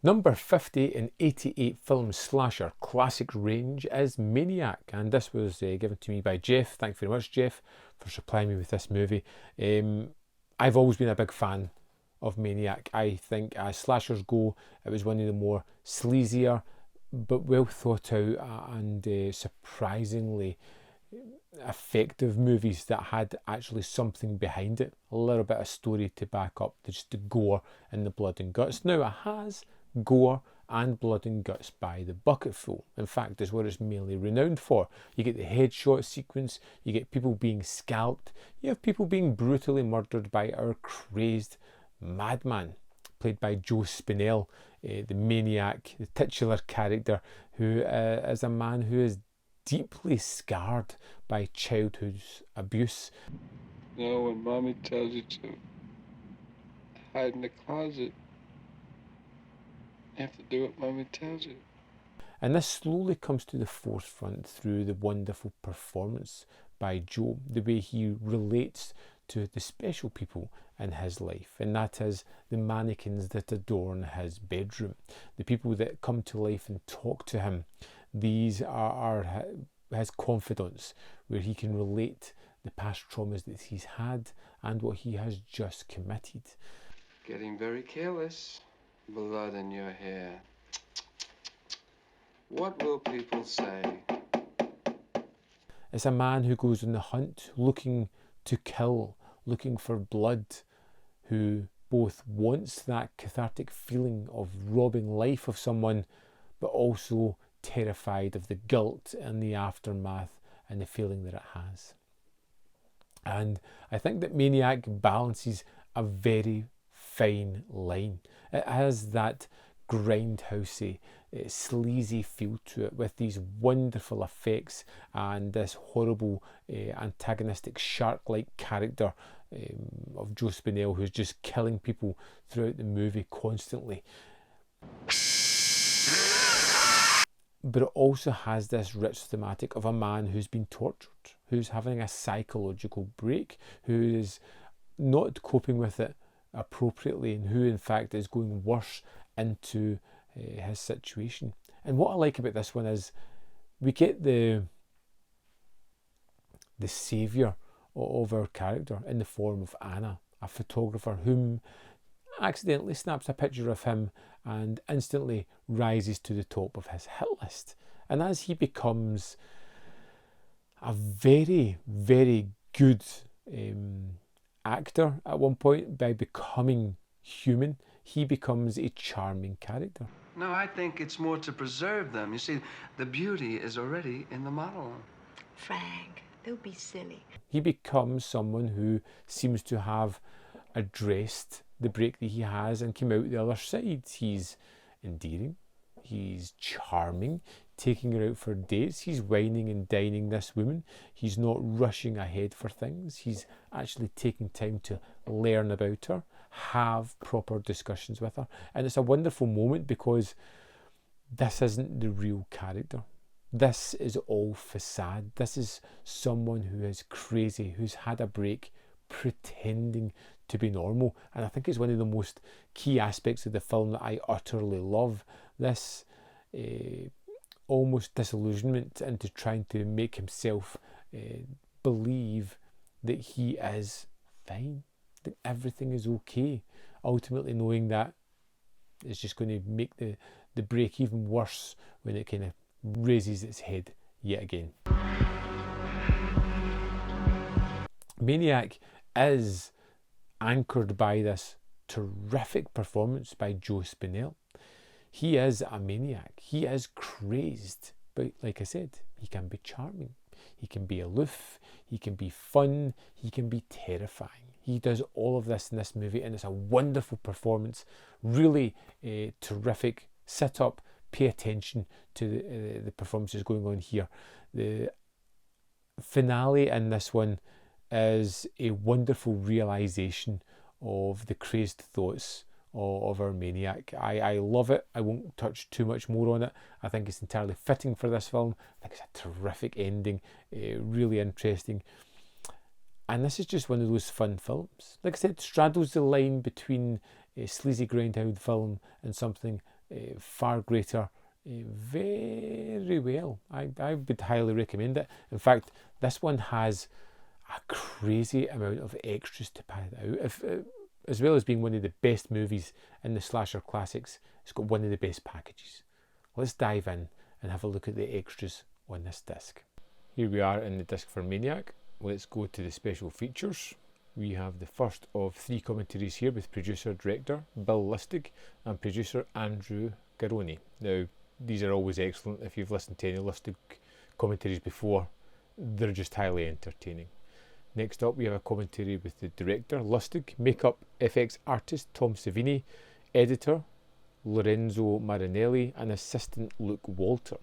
Number 50 in 88 film slasher classic range is Maniac, and this was given to me by Jeff. Thank you very much, Jeff, for supplying me with this movie. I've always been a big fan of Maniac. I think as slashers go, it was one of the more sleazier but well thought out and surprisingly effective movies that had actually something behind it, a little bit of story to back up just the gore and the blood and guts. Now it has gore and blood and guts by the bucketful. In fact, it's what it's mainly renowned for. You get the headshot sequence, you get people being scalped, you have people being brutally murdered by our crazed madman, played by Joe Spinell, the maniac, the titular character, who is a man who is deeply scarred by childhood abuse. No, when mommy tells you to hide in the closet, you have to do what mommy tells you. And this slowly comes to the forefront through the wonderful performance by Joe, the way he relates to the special people in his life, and that is the mannequins that adorn his bedroom, the people that come to life and talk to him. These are his confidants, where he can relate the past traumas that he's had and what he has just committed. Getting very careless. Blood in your hair. What will people say? It's a man who goes on the hunt, looking to kill, looking for blood, who both wants that cathartic feeling of robbing life of someone, but also terrified of the guilt and the aftermath and the feeling that it has. And I think that Maniac balances a very fine line. It has that grindhousey, sleazy feel to it, with these wonderful effects and this horrible antagonistic shark-like character of Joe Spinell, who's just killing people throughout the movie constantly. But it also has this rich thematic of a man who's been tortured, who's having a psychological break, who is not coping with it appropriately, and who in fact is going worse into his situation. And what I like about this one is we get the saviour of our character in the form of Anna, a photographer whom accidentally snaps a picture of him and instantly rises to the top of his hit list. And as he becomes a very, very good actor at one point, by becoming human, he becomes a charming character. No, I think it's more to preserve them. You see, the beauty is already in the model. Frank, don't be silly. He becomes someone who seems to have addressed the break that he has and came out the other side. He's endearing, he's charming, taking her out for dates, he's whining and dining this woman, he's not rushing ahead for things, he's actually taking time to learn about her, have proper discussions with her. And it's a wonderful moment because this isn't the real character. This is all facade. This is someone who is crazy, who's had a break, pretending to be normal. And I think it's one of the most key aspects of the film that I utterly love. This almost disillusionment into trying to make himself believe that he is fine, that everything is okay, ultimately knowing that it's just going to make the break even worse when it kind of raises its head yet again. Maniac is anchored by this terrific performance by Joe Spinell. He is a maniac. He is crazed. But like I said, he can be charming. He can be aloof. He can be fun. He can be terrifying. He does all of this in this movie, and it's a wonderful performance. Really terrific. Sit up, pay attention to the performances going on here. The finale in this one is a wonderful realisation of the crazed thoughts of our maniac. I love it. I won't touch too much more on it. I think it's entirely fitting for this film. I think it's a terrific ending, really interesting. And this is just one of those fun films. Like I said, straddles the line between a sleazy grindhouse film and something far greater, very well. I would highly recommend it. In fact, this one has a crazy amount of extras to pad out. As well as being one of the best movies in the slasher classics, it's got one of the best packages. Let's dive in and have a look at the extras on this disc. Here we are in the disc for Maniac. Let's go to the special features. We have the first of 3 commentaries here with producer-director Bill Lustig and producer Andrew Garroni. Now, these are always excellent. If you've listened to any Lustig commentaries before, they're just highly entertaining. Next up, we have a commentary with the director Lustig, makeup FX artist Tom Savini, editor Lorenzo Marinelli, and assistant Luke Walter.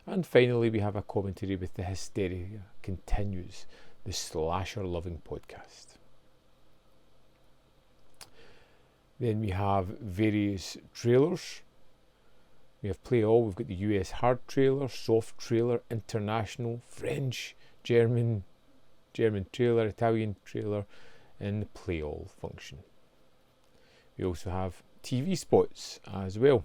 And finally, we have a commentary with the Hysteria Continues, the slasher loving podcast. Then we have various trailers. We have Play All, we've got the US hard trailer, soft trailer, international, French, German trailer, Italian trailer, and the Play All function. We also have TV spots as well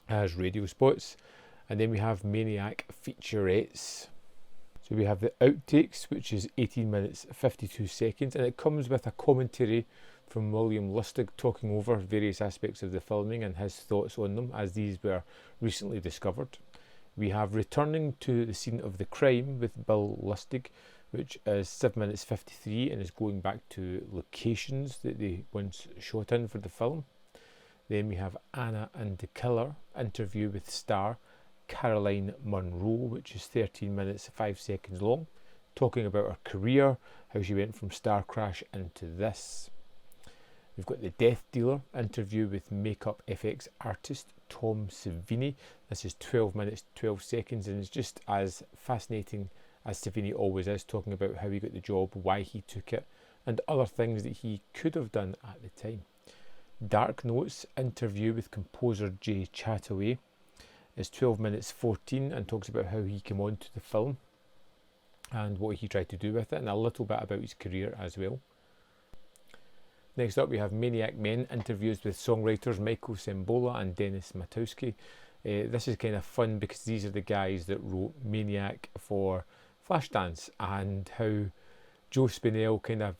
as radio spots, and then we have Maniac featurettes. So we have the outtakes, which is 18 minutes 52 seconds, and it comes with a commentary from William Lustig talking over various aspects of the filming and his thoughts on them as these were recently discovered. We have Returning to the Scene of the Crime with Bill Lustig, which is 7 minutes 53 and is going back to locations that they once shot in for the film. Then we have Anna and the Killer interview with star Caroline Munro, which is 13 minutes 5 seconds long, talking about her career, how she went from Star Crash into this. We've got the Death Dealer interview with makeup FX artist Tom Savini. This is 12 minutes 12 seconds and it's just as fascinating as Savini always is, talking about how he got the job, why he took it, and other things that he could have done at the time. Dark Notes interview with composer Jay Chataway is 12 minutes 14 and talks about how he came on to the film and what he tried to do with it, and a little bit about his career as well. Next up, we have Maniac Men interviews with songwriters Michael Sembola and Dennis Matowski. This is kind of fun because these are the guys that wrote Maniac for Flashdance, and how Joe Spinell kind of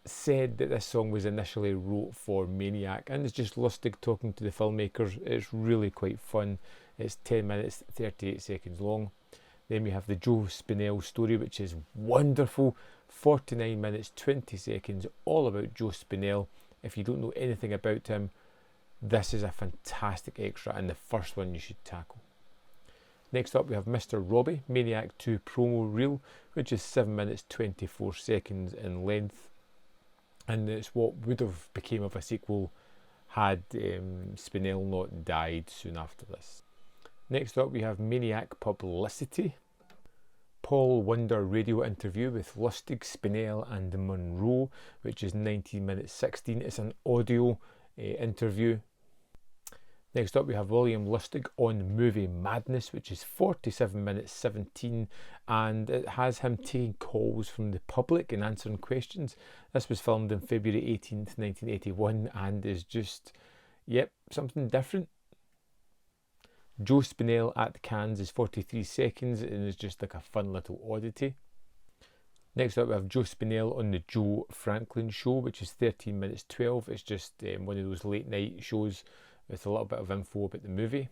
said that this song was initially wrote for Maniac, and it's just Lustig talking to the filmmakers. It's really quite fun. It's 10 minutes 38 seconds long. Then we have the Joe Spinell story, which is wonderful, 49 minutes 20 seconds, all about Joe Spinell. If you don't know anything about him, this is a fantastic extra and the first one you should tackle. Next up, we have Mr. Robbie, Maniac 2 promo reel, which is 7 minutes 24 seconds in length, and it's what would have become of a sequel had Spinell not died soon after this. Next up, we have Maniac Publicity, Paul Wonder radio interview with Lustig, Spinell and Munro, which is 19 minutes 16. It's an audio interview. Next up, we have William Lustig on Movie Madness, which is 47 minutes 17, and it has him taking calls from the public and answering questions. This was filmed on February 18th, 1981, and is just, yep, something different. Joe Spinell at Cannes is 43 seconds and is just like a fun little oddity. Next up, we have Joe Spinell on the Joe Franklin Show, which is 13 minutes 12. It's just one of those late night shows with a little bit of info about the movie.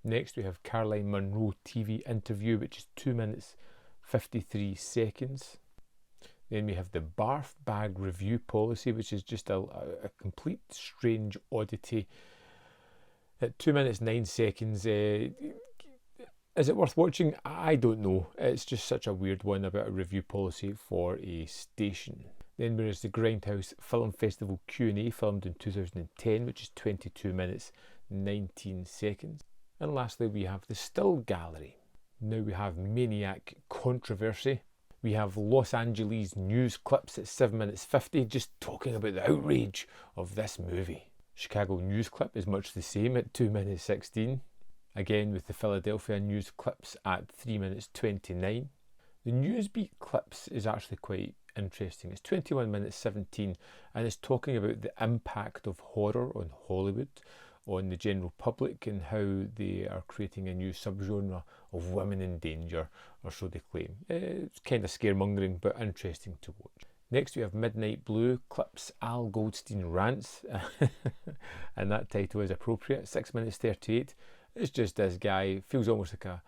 Next, we have Caroline Munro TV interview, which is 2 minutes 53 seconds. Then we have the Barf Bag Review Policy, which is just a complete strange oddity. At 2 minutes 9 seconds, is it worth watching? I don't know. It's just such a weird one about a review policy for a station. Then there is the Grindhouse Film Festival Q&A, filmed in 2010, which is 22 minutes 19 seconds. And lastly, we have the Still Gallery. Now we have Maniac Controversy. We have Los Angeles news clips at 7 minutes 50, just talking about the outrage of this movie. Chicago news clip is much the same at 2 minutes 16. Again with the Philadelphia news clips at 3 minutes 29. The Newsbeat clips is actually quite interesting. It's 21 minutes 17 and it's talking about the impact of horror on Hollywood, on the general public and how they are creating a new subgenre of women in danger, or so they claim. It's kind of scaremongering, but interesting to watch. Next we have Midnight Blue, Clips Al Goldstein Rants, and that title is appropriate, 6 minutes 38. It's just this guy, feels almost like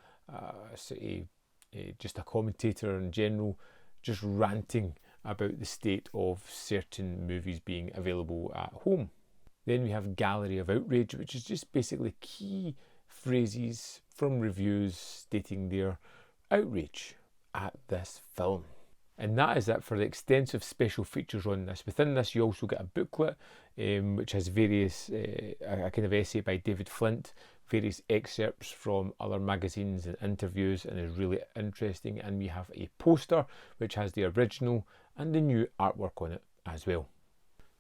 just a commentator in general, just ranting about the state of certain movies being available at home. Then we have Gallery of Outrage, which is just basically key phrases from reviews stating their outrage at this film. And that is it for the extensive special features on this. Within this you also get a booklet which has various, a kind of essay by David Flint, various excerpts from other magazines and interviews, and is really interesting. And we have a poster which has the original and the new artwork on it as well.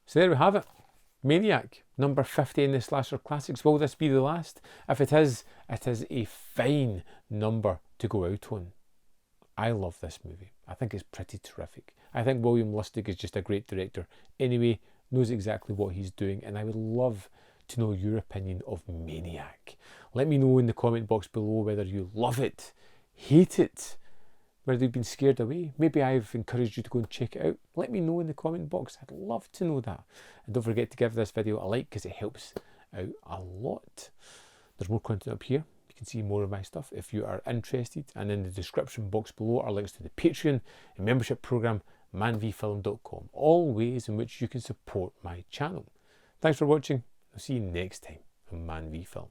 So there we have it. Maniac, number 50 in the Slasher Classics. Will this be the last? If it is a fine number to go out on. I love this movie. I think it's pretty terrific. I think William Lustig is just a great director. Anyway, knows exactly what he's doing, and I would love to know your opinion of Maniac. Let me know in the comment box below whether you love it, hate it, whether you've been scared away. Maybe I've encouraged you to go and check it out. Let me know in the comment box. I'd love to know that. And don't forget to give this video a like because it helps out a lot. There's more content up here. You can see more of my stuff if you are interested. And in the description box below are links to the Patreon and membership program, manvfilm.com. All ways in which you can support my channel. Thanks for watching. I'll see you next time on Man v Film.